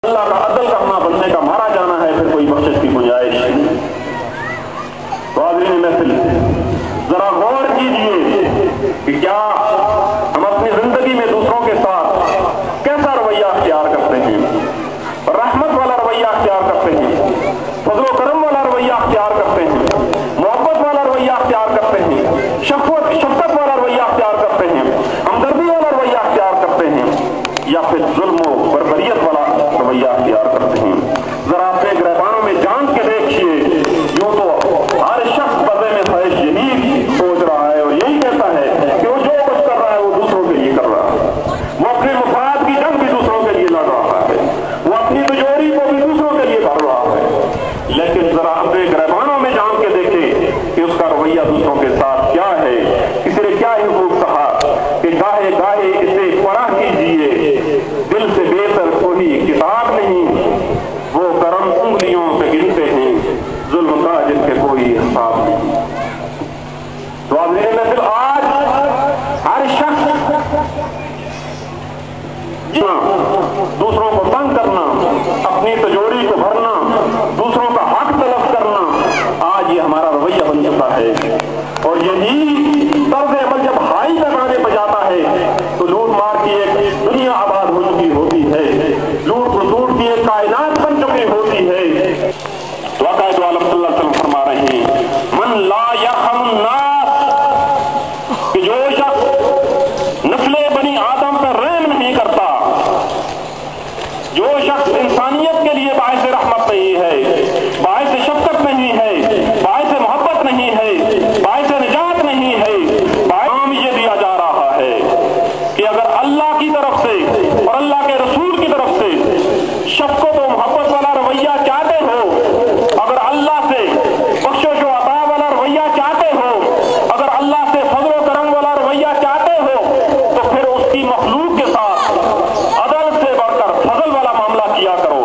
اللہ کا عدل کرنا بندے کا مارا جانا ہے، پھر کوئی بخشش کی گنجائش نہیں۔ تو حاضرین محفل ذرا غور کیجیے کہ کیا ہم اپنی زندگی میں دوسروں کے ساتھ کیسا رویہ اختیار کرتے ہیں، رحمت والا رویہ اختیار کرتے ہیں، فضل و کرم والا رویہ اختیار کرتے ہیں، محبت والا رویہ اختیار کرتے ہیں، شفقت والا رویہ اختیار کرتے ہیں، ہمدردی والا رویہ اختیار کرتے ہیں، یا پھر ظلم و بربریت والا رویہ اختیار کرتے ہیں۔ ذرا اپنے گریبانوں میں جانچ کے دیکھیے، یوں تو ہر شخص بدلے میں خواہش یہی سوچ رہا ہے اور یہی کہتا ہے کہ وہ جو کچھ کر رہا ہے وہ دوسروں کے لیے کر رہا ہے، وہ اپنے مفاد کی جنگ بھی دوسروں کے لیے لڑ رہا ہے، وہ اپنی تجوری کو بھی دوسروں کے لیے کر رہا ہے، لیکن ذرا اپنے گریبانوں میں جان کے دیکھیں کہ اس کا رویہ دوسروں کے ساتھ کیا ہے، کسی نے کیا ہی خوب کہا کہ گاہے گاہے اسے پڑھا کیجیے، دل سے بہتر کوئی کتاب نہیں، وہ کرم انگلیوں سے گنتے ہیں، ظلم کا جن کے کوئی حساب نہیں۔ تو حاضرین محفل آج ہر شخص دوسروں کو تنگ کرنا، اپنی تجوری کو بھرنا، دوسروں کا حق طلب کرنا، آج یہ ہمارا رویہ بن چکا ہے، اور یہی طرز عمل جب ہائی پیمانے پہ جاتا ہے تو لوٹ مار کی ایک دنیا آباد ہو چکی ہوتی ہے، لوٹ خسوٹ کی ایک کائنات بن چکی ہوتی ہے۔ تو آقا دو عالم صلی اللہ علیہ وسلم فرما رہے ہیں من لا یرحم الناس، کہ جو شخص نسل بنی آدم پر رحم نہیں کرتا، جو شخص انسانیت کے لیے باعث رحمت نہیں ہے، باعث شفقت نہیں ہے، باعث محبت نہیں ہے، باعث نجات نہیں ہے، نام یہ دیا جا رہا ہے کہ اگر اللہ کی طرف سے اور اللہ کے رسول کی طرف سے شفقت و محبت والا رویہ چاہتے ہو، اگر اللہ سے بخشش و عطا والا رویہ چاہتے ہو، اگر اللہ سے فضل و کرم والا رویہ چاہتے ہو، تو پھر اس کی مخلوق کے ساتھ عدل سے بڑھ کر فضل والا معاملہ کیا کرو۔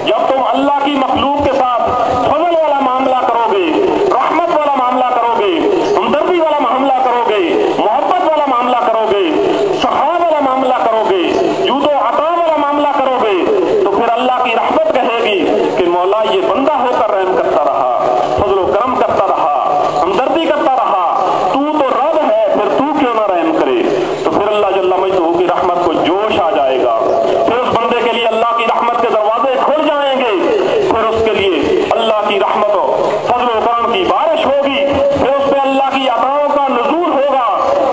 جب تم اللہ کی مخلوق کے ساتھ فضل والا معاملہ کرو گے، رحمت والا معاملہ کرو گے، ہمدردی والا معاملہ کرو گے، محبت والا معاملہ کرو گے، سخا والا معاملہ کرو گے، جود و عطا والا معاملہ کرو گے، تو پھر اللہ کی رحمت کہے گی کہ مولا یہ بندہ ہو کر رحم کرتا رہا، فضل و کرم کرتا رہا، ہمدردی کرتا رہا، تو رب ہے، پھر تو کیوں نہ رحم کرے؟ تو پھر اللہ جل مجدہ کی رحمت کو جوش آ جائے گا، پھر اس بندے کے لیے اللہ کی رحمت کے دروازے کھل جائیں گے، پھر اس کے لیے اللہ کی رحمت و فضل و کرم کی بارش ہوگی، پھر اس پہ اللہ کی عطاؤں کا نزول ہوگا۔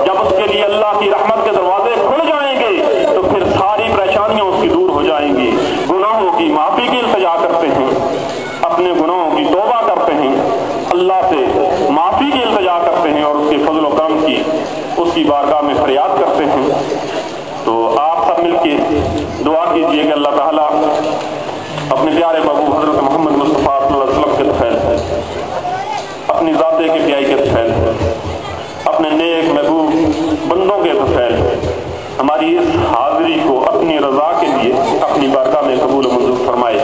جب اس کے لیے اللہ کی رحمت کے دروازے کھل جائیں گے تو پھر ساری پریشانیاں اس کی دور ہو جائیں گی، گناہوں کی معافی کی التجا کرتے ہیں، اپنے گناہوں کی توبہ کرتے ہیں، اللہ سے معافی کی التجا کرتے ہیں اور اس کے فضل و کرم کی اس کی بارگاہ میں فریاد کرتے ہیں۔ تو آپ سب مل کے دعا کیجیے کہ اللہ تعالیٰ اپنے پیارے محبوب حضرت محمد مصطفیٰ صلی اللہ علیہ وسلم کے طفیل، اپنی ذات کبریائی کے طفیل، اپنے نیک محبوب بندوں کے طفیل، ہماری اس حاضری کو اپنی رضا کے لیے اپنی بارگاہ میں قبول و منظور فرمائے۔